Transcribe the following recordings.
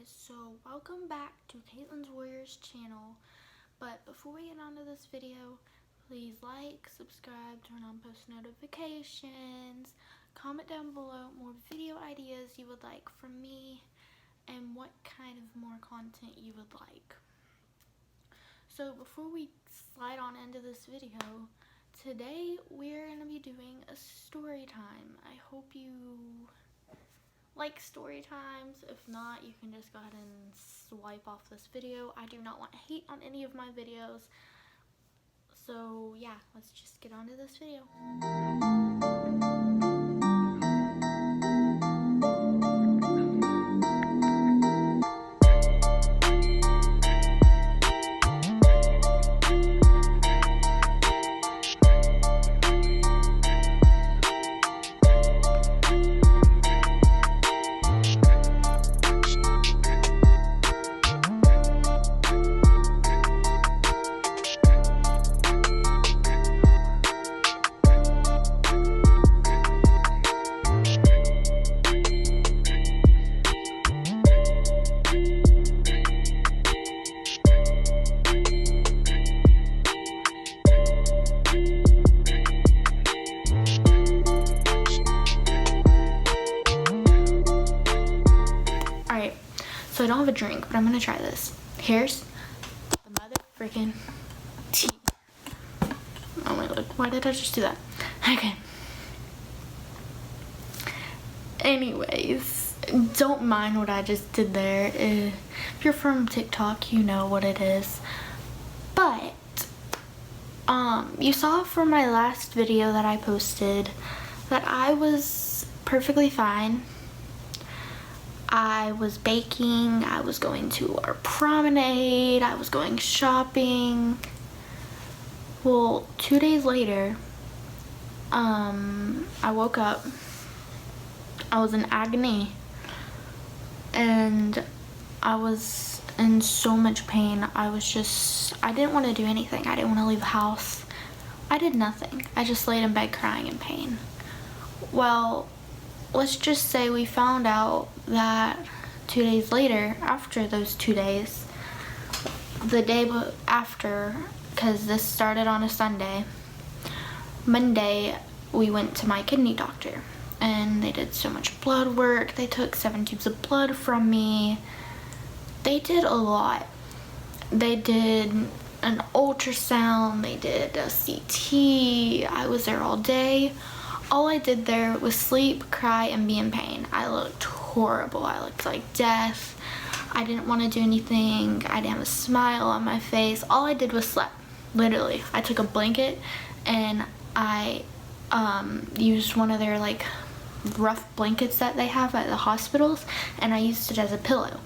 guys, so welcome back to Caitlin's Warriors channel. But before we get on to this video, please like, subscribe, turn on post notifications, comment down below more video ideas you would like from me and what kind of more content you would like. So before we slide on into this video, today we're going to be doing a story time. I hope you like story times. If not, you can just go ahead and swipe off this video. I do not want hate on any of my videos. So yeah, let's just get on to this video. So I don't have a drink, but I'm gonna try this. Here's the mother freaking tea. Oh my god, why did I just do that? Okay. Anyways, don't mind what I just did there. If you're from TikTok, you know what it is. But you saw from my last video that I posted that I was perfectly fine. I was baking, I was going to our promenade, I was going shopping. Well, 2 days later, I woke up, I was in agony, and I was in so much pain. I didn't want to do anything. I didn't want to leave the house. I did nothing. I just laid in bed crying in pain. Well, let's just say we found out that 2 days later, after those 2 days, the day after, because this started on a Sunday, Monday we went to my kidney doctor and they did so much blood work. They took 7 tubes of blood from me. They did a lot. They did an ultrasound, they did a CT. I was there all day. All I did there was sleep, cry, and be in pain. I looked horrible. I looked like death. I didn't want to do anything. I didn't have a smile on my face. All I did was sleep. Literally. I took a blanket and I used one of their like rough blankets that they have at the hospitals, and I used it as a pillow.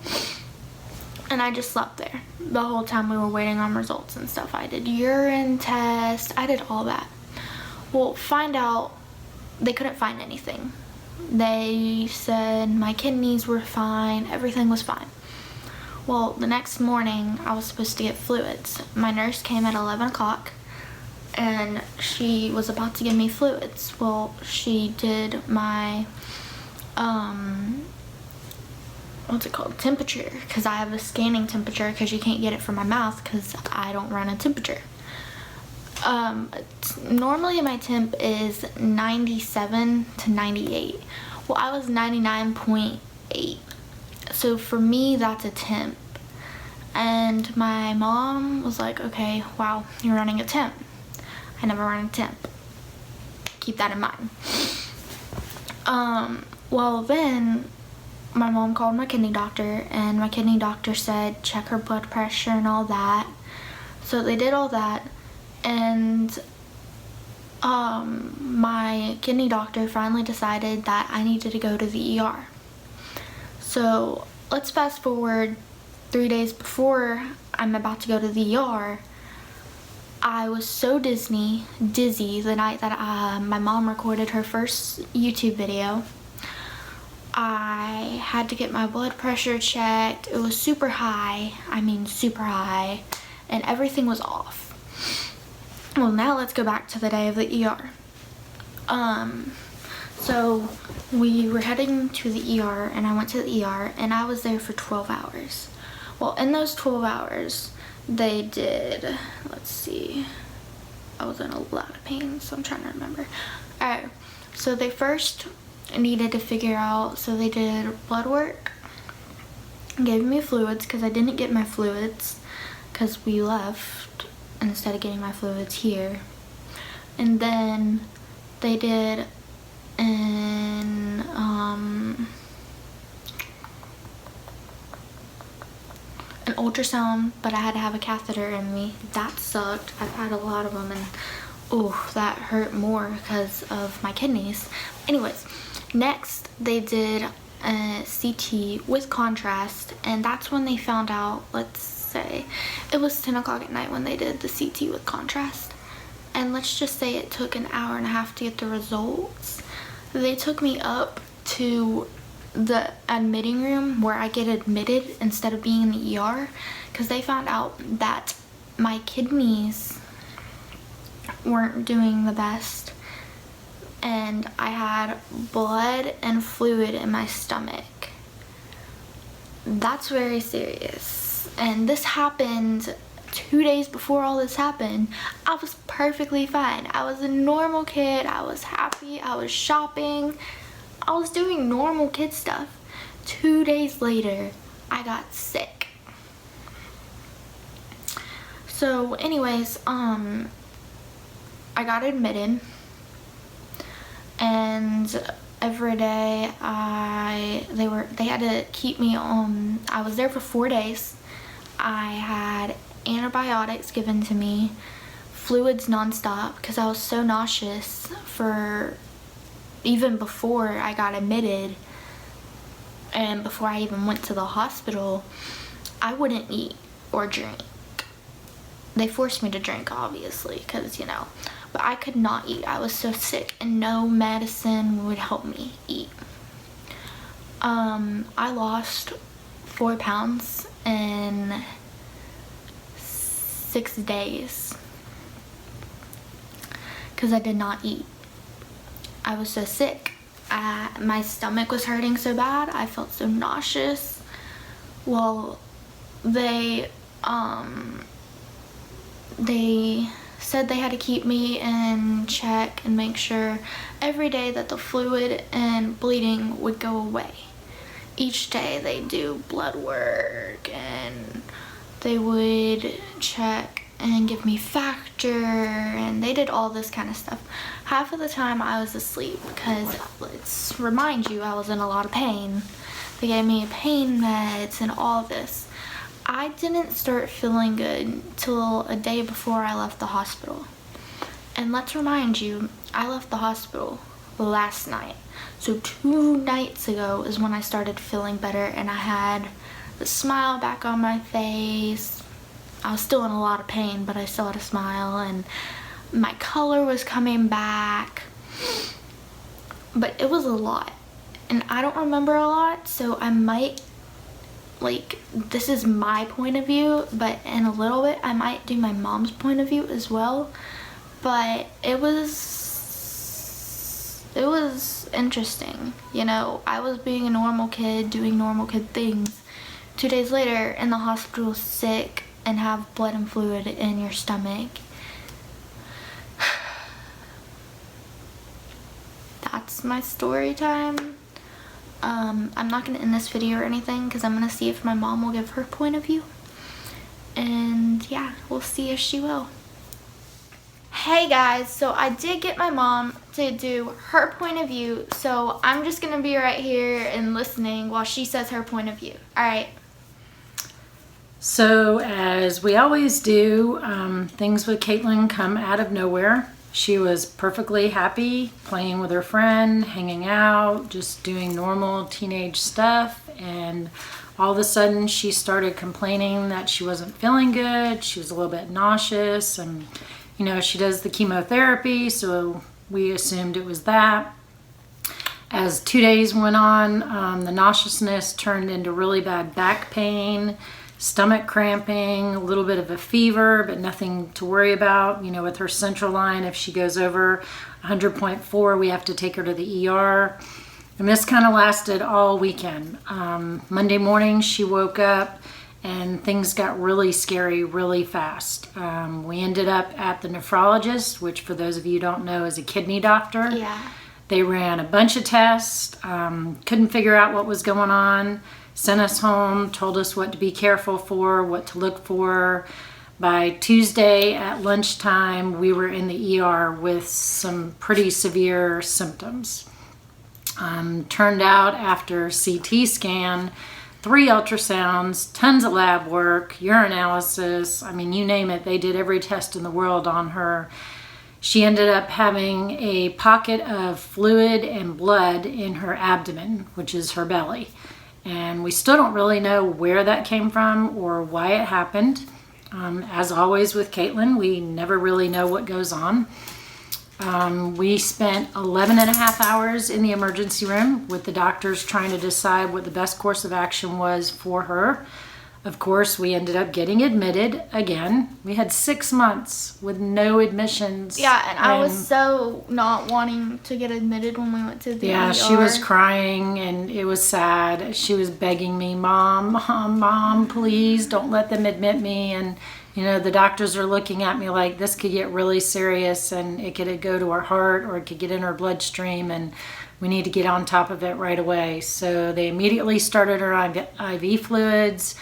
And I just slept there the whole time we were waiting on results and stuff. I did urine tests. I did all that. Well, find out they couldn't find anything. They said my kidneys were fine, everything was fine. Well, the next morning I was supposed to get fluids. My nurse came at 11 o'clock and she was about to give me fluids. Well, she did my what's it called, temperature, because I have a scanning temperature because you can't get it from my mouth because I don't run a temperature. Normally my temp is 97 to 98. Well, I was 99.8. So for me, that's a temp. And my mom was like, okay, wow, you're running a temp. I never run a temp. Keep that in mind. Well, then my mom called my kidney doctor, and my kidney doctor said check her blood pressure and all that. So they did all that. And my kidney doctor finally decided that I needed to go to the ER. So let's fast forward 3 days before I'm about to go to the ER. I was so dizzy the night that my mom recorded her first YouTube video. I had to get my blood pressure checked. It was super high. I mean super high. And everything was off. Well, now let's go back to the day of the ER. So we were heading to the ER, and I went to the ER, and I was there for 12 hours. Well, in those 12 hours, they did, let's see, I was in a lot of pain, so I'm trying to remember. Alright, so they first needed to figure out, so they did blood work, gave me fluids, because I didn't get my fluids, because we left instead of getting my fluids here. And then they did an ultrasound, but I had to have a catheter in me. That sucked. I've had a lot of them, and oh, that hurt more because of my kidneys. Anyways, next they did a CT with contrast, and that's when they found out, let's say it was 10 o'clock at night when they did the CT with contrast, and let's just say it took an hour and a half to get the results. They took me up to the admitting room where I get admitted instead of being in the ER, because they found out that my kidneys weren't doing the best, and I had blood and fluid in my stomach. That's very serious. And this happened 2 days before all this happened. I was perfectly fine. I was a normal kid. I was happy. I was shopping. I was doing normal kid stuff. 2 days later, I got sick. So anyways, I got admitted, and every day they had to keep me on. I was there for 4 days. I had antibiotics given to me, fluids nonstop, because I was so nauseous for even before I got admitted, and before I even went to the hospital. I wouldn't eat or drink. They forced me to drink, obviously, because, you know, but I could not eat. I was so sick, and no medicine would help me eat. I lost 4 pounds in 6 days because I did not eat. I was so sick. My stomach was hurting so bad. I felt so nauseous. Well, they said they had to keep me in check and make sure every day that the fluid and bleeding would go away. Each day they do blood work, and they would check and give me factor, and they did all this kind of stuff. Half of the time I was asleep because, let's remind you, I was in a lot of pain. They gave me pain meds and all this. I didn't start feeling good till a day before I left the hospital. And let's remind you, I left the hospital last night. So 2 nights ago is when I started feeling better, and I had the smile back on my face. I was still in a lot of pain, but I still had a smile, and my color was coming back. But it was a lot, and I don't remember a lot, so I might, like, this is my point of view, but in a little bit I might do my mom's point of view as well. But it was interesting, you know. I was being a normal kid, doing normal kid things. 2 days later, in the hospital, sick, and have blood and fluid in your stomach. That's my story time. I'm not going to end this video or anything, because I'm going to see if my mom will give her point of view. And yeah, we'll see if she will. Hey guys, so I did get my mom to do her point of view, so I'm just going to be right here and listening while she says her point of view. Alright. So, as we always do, things with Caitlin come out of nowhere. She was perfectly happy playing with her friend, hanging out, just doing normal teenage stuff, and all of a sudden she started complaining that she wasn't feeling good. She was a little bit nauseous, and you know, she does the chemotherapy, so we assumed it was that. As 2 days went on, the nauseousness turned into really bad back pain. stomach cramping, a little bit of a fever, but nothing to worry about. You know, with her central line, if she goes over 100.4, we have to take her to the ER. And this kind of lasted all weekend. Monday morning, she woke up and things got really scary really fast. We ended up at the nephrologist, which for those of you who don't know is a kidney doctor. Yeah. They ran a bunch of tests, couldn't figure out what was going on, sent us home, told us what to be careful for, what to look for. By Tuesday at lunchtime, we were in the ER with some pretty severe symptoms. Turned out after CT scan, 3 ultrasounds, tons of lab work, urinalysis, I mean, you name it, they did every test in the world on her. She ended up having a pocket of fluid and blood in her abdomen, which is her belly. And we still don't really know where that came from or why it happened. As always with Caitlin, we never really know what goes on. We spent 11 and a half hours in the emergency room with the doctors trying to decide what the best course of action was for her. Of course, we ended up getting admitted again. We had 6 months with no admissions. Yeah, and I was so not wanting to get admitted when we went to the ER. Yeah, she was crying and it was sad. She was begging me, Mom, please don't let them admit me. And, you know, the doctors are looking at me like this could get really serious and it could go to her heart or it could get in her bloodstream and we need to get on top of it right away. So they immediately started her on IV fluids,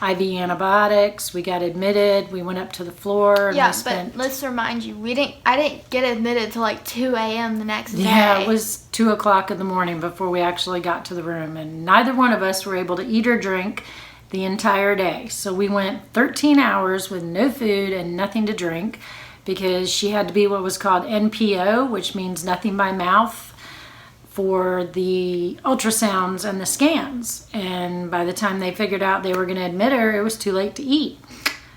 IV antibiotics. We got admitted. We went up to the floor. And yeah, but let's remind you, I didn't get admitted till like 2 a.m. the next day. Yeah, it was 2 o'clock in the morning before we actually got to the room, and neither one of us were able to eat or drink the entire day. So we went 13 hours with no food and nothing to drink because she had to be what was called NPO, which means nothing by mouth, for the ultrasounds and the scans. And by the time they figured out they were going to admit her, it was too late to eat.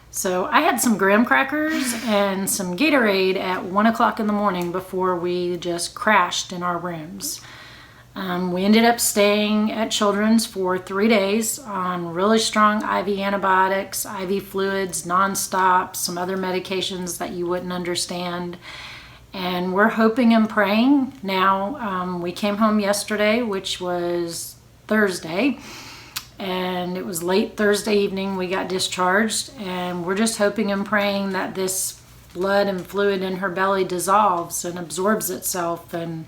So I had some graham crackers and some Gatorade at 1 o'clock in the morning before we just crashed in our rooms. We ended up staying at Children's for 3 days on really strong IV antibiotics, IV fluids, nonstop, some other medications that you wouldn't understand. And we're hoping and praying now. We came home yesterday, which was Thursday, and it was late Thursday evening we got discharged, and we're just hoping and praying that this blood and fluid in her belly dissolves and absorbs itself. And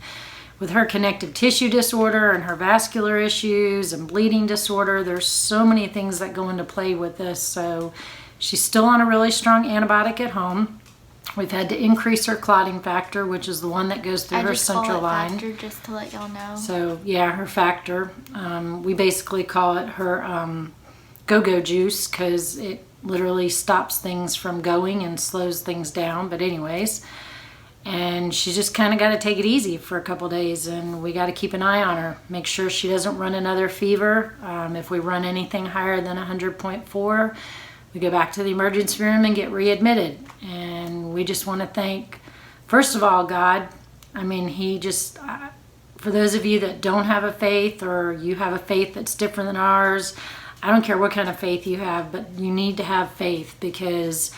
with her connective tissue disorder and her vascular issues and bleeding disorder, there's so many things that go into play with this. So she's still on a really strong antibiotic at home. We've had to increase her clotting factor, which is the one that goes through her central line. Factor, just to let y'all know. So yeah, her factor. We basically call it her go-go juice because it literally stops things from going and slows things down. But anyways, and she's just kind of got to take it easy for a couple days, and we got to keep an eye on her. Make sure she doesn't run another fever. If we run anything higher than 100.4, we go back to the emergency room and get readmitted. And we just want to thank, first of all, God. I mean, He just, for those of you that don't have a faith or you have a faith that's different than ours, I don't care what kind of faith you have, but you need to have faith because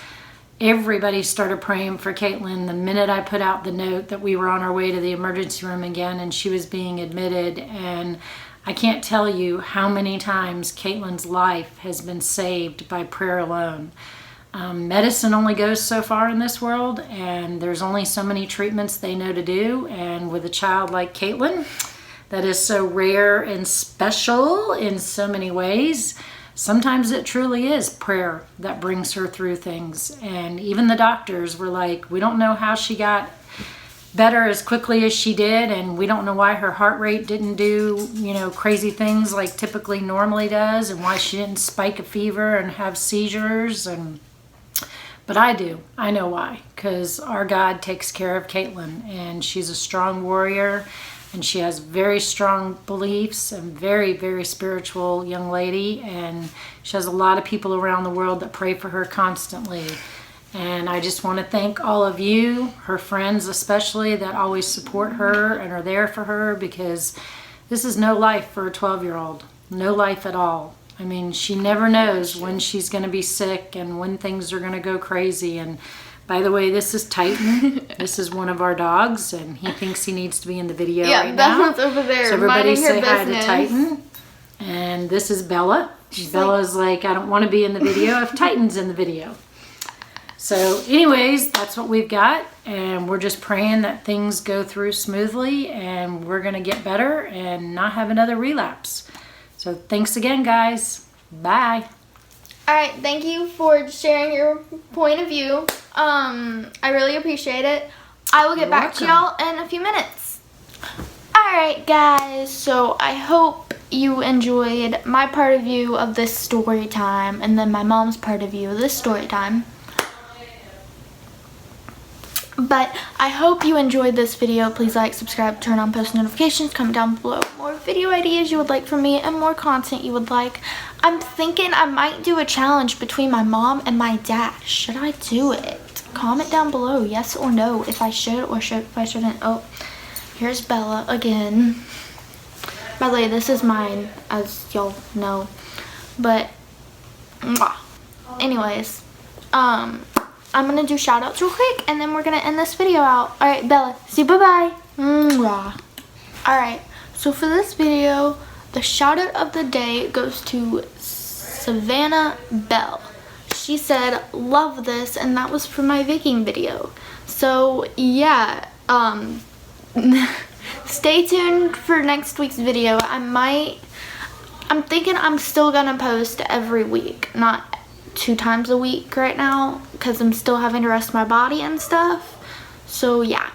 everybody started praying for Caitlin the minute I put out the note that we were on our way to the emergency room again and she was being admitted. And I can't tell you how many times Caitlin's life has been saved by prayer alone. Medicine only goes so far in this world, and there's only so many treatments they know to do. And with a child like Caitlin, that is so rare and special in so many ways, sometimes it truly is prayer that brings her through things. And even the doctors were like, we don't know how she got better as quickly as she did, and we don't know why her heart rate didn't do, crazy things like typically normally does, and why she didn't spike a fever and have seizures. But I do. I know why, because our God takes care of Caitlin, and she's a strong warrior, and she has very strong beliefs and very, very spiritual young lady, and she has a lot of people around the world that pray for her constantly. And I just want to thank all of you, her friends especially, that always support her and are there for her, because this is no life for a 12-year-old. No life at all. I mean, she never knows when she's going to be sick and when things are going to go crazy. And by the way, this is Titan. This is one of our dogs, and he thinks he needs to be in the video right now. Yeah, Bella's over there. So everybody say hi to business. Titan. And this is Bella. Bella's like, I don't want to be in the video if Titan's in the video. So anyways, that's what we've got. And we're just praying that things go through smoothly and we're going to get better and not have another relapse. So thanks again, guys. Bye. All right, thank you for sharing your point of view. I really appreciate it. I will get back to y'all in a few minutes. All right, guys. So I hope you enjoyed my part of view of this story time, and then my mom's part of view of this story time. But I hope you enjoyed this video. Please like, subscribe, turn on post notifications, comment down below more video ideas you would like from me and more content you would like. I'm thinking I might do a challenge between my mom and my dad. Should I do it? Comment down below yes or no if I should or if I shouldn't. Oh, here's Bella again. By the way, this is mine, as y'all know. But anyways, I'm gonna do shout outs real quick and then we're gonna end this video out. Alright, Bella, say bye bye. Alright, so for this video, the shout out of the day goes to Savannah Bell. She said, love this, and that was for my Viking video. So yeah, stay tuned for next week's video. I'm thinking I'm still gonna post every week, not 2 times a week right now, because I'm still having to rest my body and stuff. So yeah.